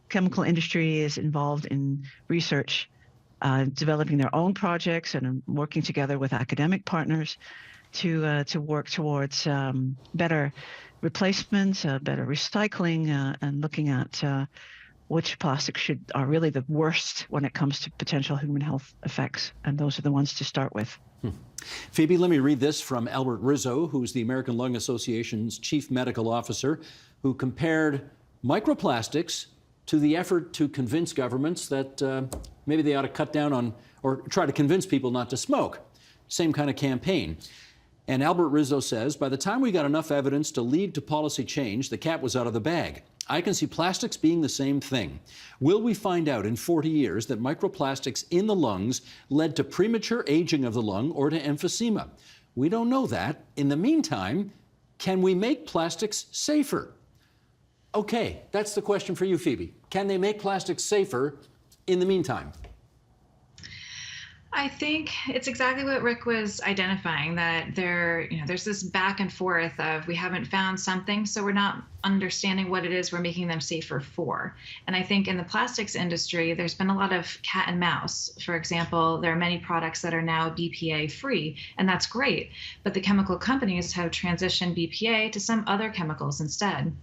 chemical industry is involved in research, developing their own projects and working together with academic partners to work towards better replacements, better recycling, and looking at which plastics are really the worst when it comes to potential human health effects, and those are the ones to start with. Phoebe, let me read this from Albert Rizzo, who's the American Lung Association's chief medical officer, who compared microplastics to the effort to convince governments that maybe they ought to cut down on or try to convince people not to smoke. Same kind of campaign. And Albert Rizzo says, by the time we got enough evidence to lead to policy change, the cat was out of the bag. I can see plastics being the same thing. Will we find out in 40 years that microplastics in the lungs led to premature aging of the lung or to emphysema? We don't know that. In the meantime, can we make plastics safer? Okay, that's the question for you, Phoebe. Can they make plastics safer in the meantime? I think it's exactly what Rick was identifying, that there's this back and forth of we haven't found something, so we're not understanding what it is we're making them safer for. And I think in the plastics industry, there's been a lot of cat and mouse. For example, there are many products that are now BPA free, and that's great. But the chemical companies have transitioned BPA to some other chemicals instead.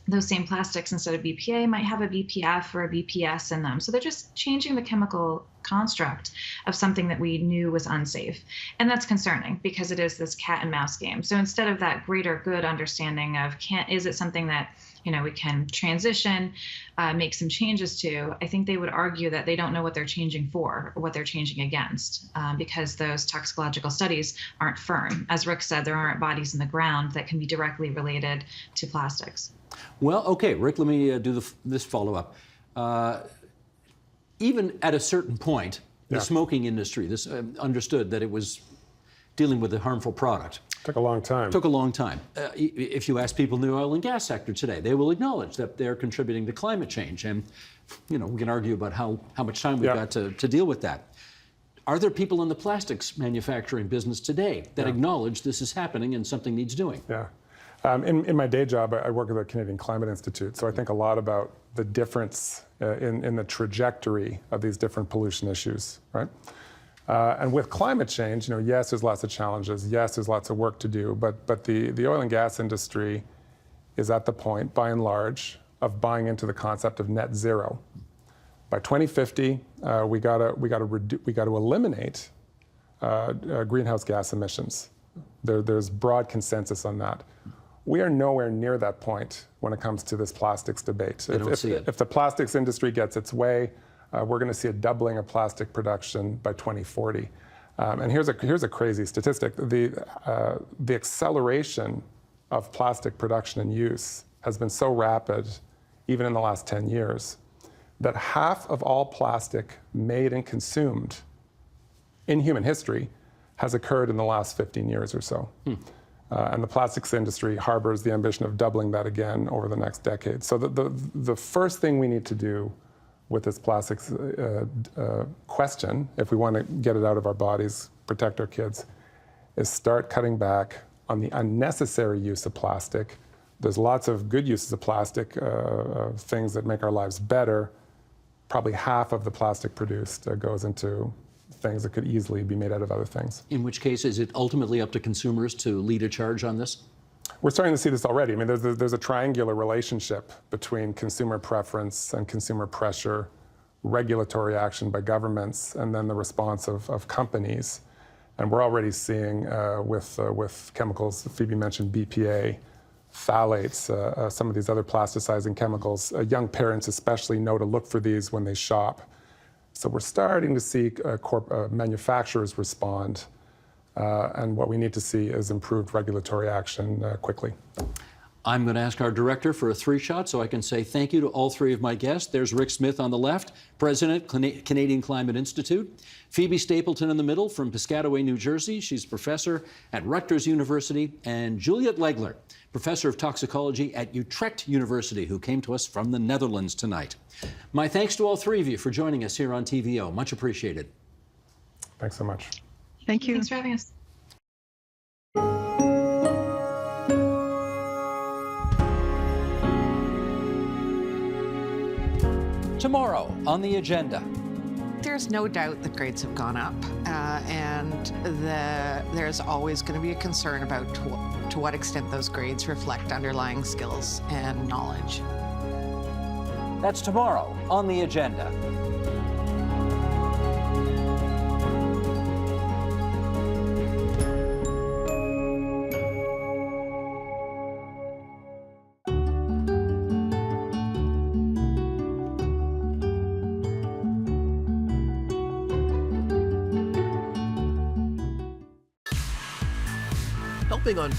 Those same plastics, instead of BPA, might have a BPF or a BPS in them. So they're just changing the chemical construct of something that we knew was unsafe. And that's concerning because it is this cat and mouse game. So instead of that greater good understanding of is it something that we can transition, make some changes to, I think they would argue that they don't know what they're changing for or what they're changing against because those toxicological studies aren't firm. As Rick said, there aren't bodies in the ground that can be directly related to plastics. Well, okay, Rick, let me do this follow-up. Even at a certain point, the smoking industry understood that it was dealing with a harmful product. Took a long time. Took a long time. If you ask people in the oil and gas sector today, they will acknowledge that they're contributing to climate change. And, we can argue about how much time we've got to deal with that. Are there people in the plastics manufacturing business today that acknowledge this is happening and something needs doing? Yeah. In my day job, I work at the Canadian Climate Institute, so I think a lot about the difference in the trajectory of these different pollution issues, right? And with climate change, yes, there's lots of challenges. Yes, there's lots of work to do, but the oil and gas industry is at the point, by and large, of buying into the concept of net zero. By 2050, we got to eliminate greenhouse gas emissions. There's broad consensus on that. We are nowhere near that point when it comes to this plastics debate. If the plastics industry gets its way, we're going to see a doubling of plastic production by 2040. And here's a crazy statistic: the acceleration of plastic production and use has been so rapid, even in the last 10 years, that half of all plastic made and consumed in human history has occurred in the last 15 years or so. And the plastics industry harbors the ambition of doubling that again over the next decade. So the first thing we need to do with this plastics question, if we want to get it out of our bodies, protect our kids, is start cutting back on the unnecessary use of plastic. There's lots of good uses of plastic, things that make our lives better. Probably half of the plastic produced goes into things that could easily be made out of other things. In which case, is it ultimately up to consumers to lead a charge on this? We're starting to see this already. I mean, there's a triangular relationship between consumer preference and consumer pressure, regulatory action by governments, and then the response of companies. And we're already seeing with chemicals, Phoebe mentioned BPA, phthalates, some of these other plasticizing chemicals. Young parents especially know to look for these when they shop. So we're starting to see manufacturers respond, and what we need to see is improved regulatory action quickly. I'm going to ask our director for a 3-shot so I can say thank you to all 3 of my guests. There's Rick Smith on the left, President, Canadian Climate Institute. Phoebe Stapleton in the middle from Piscataway, New Jersey. She's professor at Rutgers University. And Juliet Legler, professor of toxicology at Utrecht University, who came to us from the Netherlands tonight. My thanks to all 3 of you for joining us here on TVO. Much appreciated. Thanks so much. Thank you. Thanks for having us. Tomorrow on the agenda. There's no doubt that grades have gone up, and there's always going to be a concern about to what extent those grades reflect underlying skills and knowledge. That's tomorrow on the agenda. Helping on